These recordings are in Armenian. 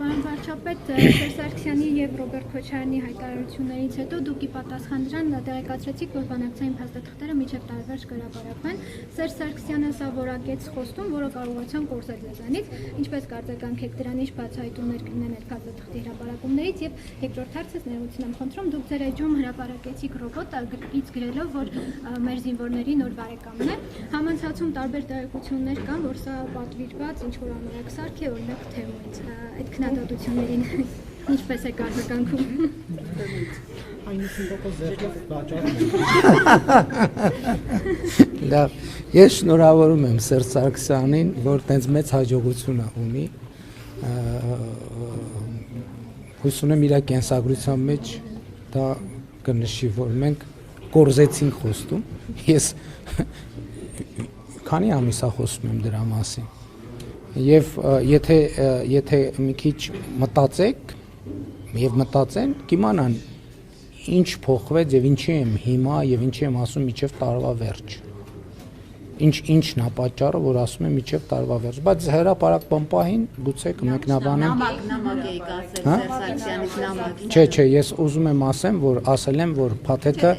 Պարոն վարչապետ, Սերժ Սարգսյանի եւ Ռոբերտ Քոչարյանի հայտարարություններից հետո դուք ի պատասխան դրան տեղեկացրեցիք, որ բանակցային փաստաթղթերը մինչև տարեվերջ կհրապարակվեն։ Սերժ Սարգսյանը սա որակեց խոստում, որը կարողացան կորզել ձեզանից, ինչպես կարծեքանք եք դրան, ինչ բացահայտումներ կլինեն այդ փաստաթղթի հրապարակումներից, եւ երկրորդ հարցը ներողություն եմ խնդրում, դուք ձեր էջում հրապարակեցիք ռոբոտ գրպից գրելով, որ մեր զինվորների նոր բարեկամն է։ Համանցածում տարբեր տեղեկություններ կան, որ սա պատվիրված ինչ որ անորակ սարք է, օրինակ թեմից։ Այդ քննադատություններին ինչպես է արձագանքում։ Լավ, ես շնորհավորում եմ Սերժ Սարգսյանին, որ տենց մեծ հաջողություն ունի։ Հույս ունեմ իր կենսագրության մեջ դա կնշի, որ մենք կորզեցինք խոստում։ Ես քանի ամիս է խոսում եմ դրա մասին։ Եվ եթե մի քիչ մտածեք եւ մտածեն, կիմանան ինչ փոխվեց եւ ինչի եմ հիմա եւ ինչի եմ ասում միջև տարվա վերջ։ Ինչն է պատճառը, որ ասում եմ միջև տարվա վերջ, բայց հրապարակ բամպահին գուցե կմեկնաբանեմ։ Նամակ էի ասել Սերժ Սարգսյանից նամակ։ Չէ, ես ուզում եմ ասել եմ, որ փաթեթը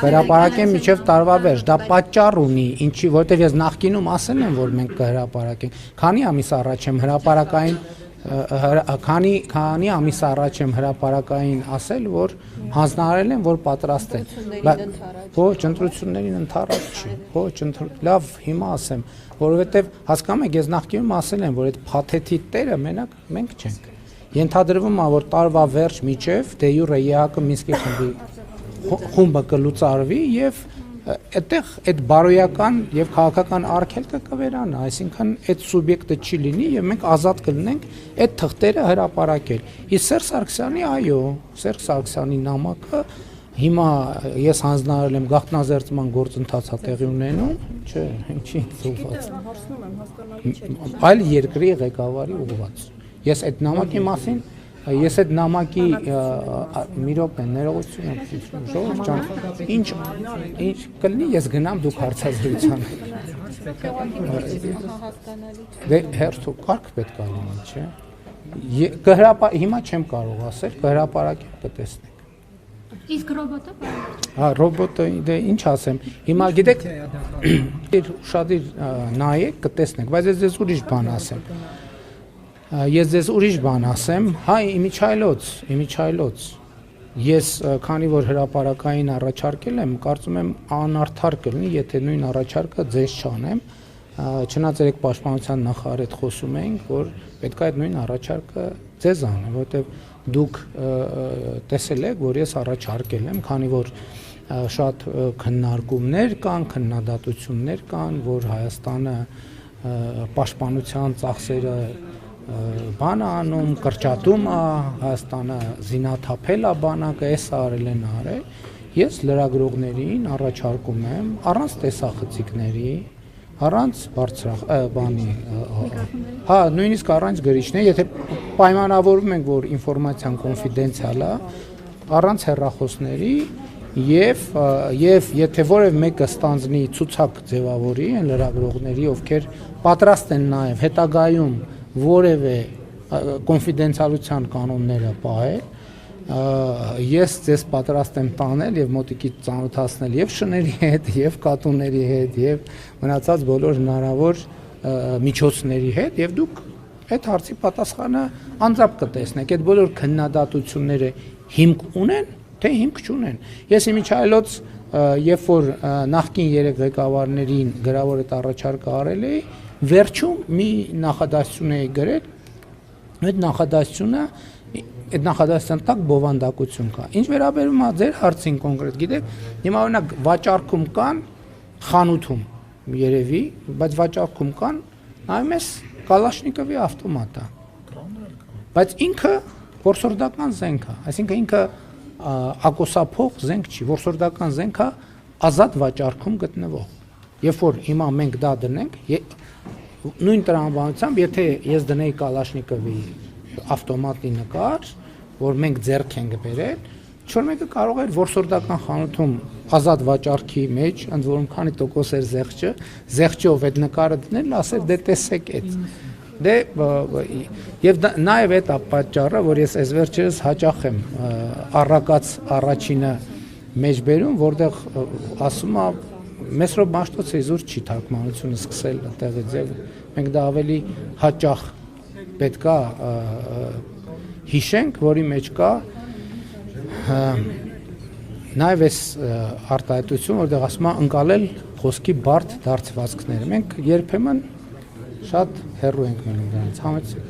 հրապարակեն միջև տարվա վերջ, դա պատճառ ունի, ինչի, որտեվ ես նախկինում ասել եմ, որ մենք կհրապարակենք։ Քանի ամիս առաջ եմ հրապարակային քանի ամիս առաջ եմ հրապարակային ասել, որ հանձնարարել եմ, որ պատրաստ են։ Ոչ, ընտրություններին ընդառաջ չի։ Ոչ, լավ, հիմա ասեմ, որովհետև հասկանում եք, ես նախկինում ասել եմ, որ այդ փաթեթի տերը մենակ մենք չենք։ Ենթադրվում է, որ տարվա վերջ միջև դե յուրե ԵԱՀԿ Մինսկի խումբը կլուծարվի եւ այդտեղ այդ բարոյական եւ քաղաքական արգելքը կվերանա, այսինքն այդ սուբյեկտը չի լինի եւ մենք ազատ կլինենք այդ թղթերը հրապարակել։ Իսկ Սերժ Սարգսյանի, այո, Սերժ Սարգսյանի նամակը հիմա ես հանձնարարել եմ գաղտնազերծման գործընթացը տեղի ունենում, չէ, ինչի ծուված։ Այլ երկրի ղեկավարի ուղղված։ Ես այդ նամակի մասին Ես այդ նամակի մի րոպե ներողություն եմ ժողովուրդ ջան, ինչ կլինի, ես գնամ դուք հարցազրույցան։ Դե հերթու կարգ պետք է լինի, չէ։ Հիմա չեմ կարող ասել, կհրապարակեմ, կտեսնեք։ Իսկ ռոբոտը Հա, ռոբոտը դե ինչ ասեմ։ Հիմա գիտեք, ուշադիր նայեք, կտեսնեք, բայց ես ձեզ ուրիշ բան ասեմ։ Ես ձեզ ուրիշ բան ասեմ, հայ իմիջայլոց, ես քանի որ հրապարակային առաջարկել եմ, կարծում եմ անարդար կլինի, եթե նույն առաջարկը ձեզ չանեմ, չնայած երեք պաշտպանության նախարար հետ խոսում էինք, որ պետք է այդ նույն առաջարկը ձեզ անեմ, որովհետև դուք տեսել եք, որ ես առաջարկել եմ, քանի որ շատ քննարկումներ կան, քննադատություններ կան, որ Հայաստանը պաշտպանության ծախսերը բան անում, կրճատում է, Հայաստանը զինաթափել է բանակը, էս արել են արել, ես լրագրողներին առաջարկում եմ առանց տեսախցիկների, առանց բանի, հա, նույնիսկ առանց գրիչների, եթե պայմանավորում ենք, որ ինֆորմացիան կոնֆիդենցիալ է, առանց հեռախոսների եւ եթե որևէ մեկը ստանձնի ցուցակ ձևավորի են լրագրողների, ովքեր պատրաստ են նաեւ հետագայում որևէ կոնֆիդենցիալության կանոնները պահել, ես ձեզ պատրաստ եմ տանել եւ մոտիկից ծանոթացնել եւ շների հետ, եւ կատուների հետ, եւ մնացած բոլոր հնարավոր միջոցների հետ, եւ դուք այդ հարցի պատասխանը անձամբ կտեսնեք։ Այդ բոլոր քննադատությունները հիմք ունեն, թե հիմք չունեն։ Ես իմիջայլոց, երբ որ նախկին 3 ղեկավարներին գրավոր այդ առաջարկը արել էի, վերջում մի նախադասություն էի գրել, այդ նախադասության տակ բովանդակություն կա։ Ինչ վերաբերում է ձեր հարցին կոնկրետ, գիտեք, հիմա օրինակ վաճառքում կան խանութում երևի, բայց վաճառքում կան նայում ես Կալաշնիկովի ավտոմատը։ Բայց ինքը որսորդական զենք է, այսինքն ինքը ակոսափող զենք չի, որսորդական զենք է ազատ վաճառքում գտնվող։ Երբ որ հիմա մենք դա դնենք, նույն տրամաբանությամբ, եթե ես դնեի Կալաշնիկովի ավտոմատի նկար, որ մենք ձեռք ենք բերել, Չոր մեկը կարող էր որսորդական խանութում ազատ վաճառքի մեջ, ընդ որում քանի տոկոս էր զեղչը, զեղչով այդ նկարը դնել, ասել դե տեսեք այդ։ Դե եւ նաեւ այդ է պատճառը, որ ես այս վերջերս հաճախ եմ առակած առաջինը մեջբերում, որտեղ ասում է Մեսրոպ Մաշտոցի զուր չի թարգմանությունը սկսել այդտեղից եւ մենք դա ավելի հաճախ պետքա հիշենք, որի մեջ կա նաեւ այս արտահայտություն, որտեղ ասում է ընկալել խոսքի բարդ դարձվածքները։ Մենք երբեմն շատ հեռու ենք մնում դրանից, համեցեք։